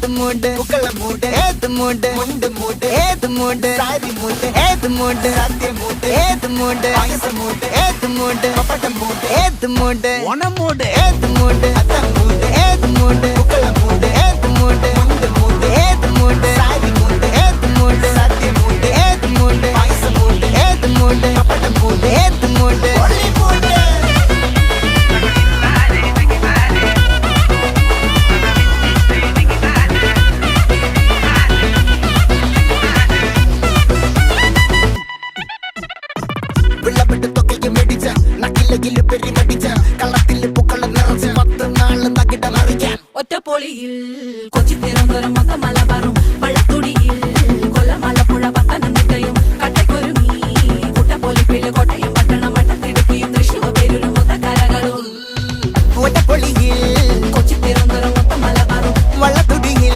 ഏത് മൂട് പുക്കള മൂട് ഏത് മൂട് മുണ്ട് മൂട് ഏത് മൂട് സാരി മൂട് ഏത് മൂട് സദ്യ മൂട് ഏത് മൂട് പായസ മൂട് ഏത് മൂട് പപ്പടം മൂട് ഏത് മൂട് ഓണം മൂട് ഏത് മൂട് അത്തം മൂട് ഏത് മൂട് പുക്കള മൂട് ഏത് മൂട് മുണ്ട് മൂട് ഏത് മൂട് സാരി മൂട് ഏത് മൂട് സദ്യ മൂട് ഏത് മൂട് പായസ മൂട് ഏത് മൂട് പപ്പടം മൂട് ഏത് മൂട് ഒളി മൂട് വിളവെട്ട് തൊക്കയും വെടിച്ച നക്കിലകില് പെരുമടിച്ച കള്ളത്തില് പൂക്കള നിറച്ച് 10 നാള് തകിട മറിക്കാൻ ഒറ്റപ്പൊളിയിൽ കൊച്ചി തിരുവനന്തപുരം മൊത്തം മലബാറും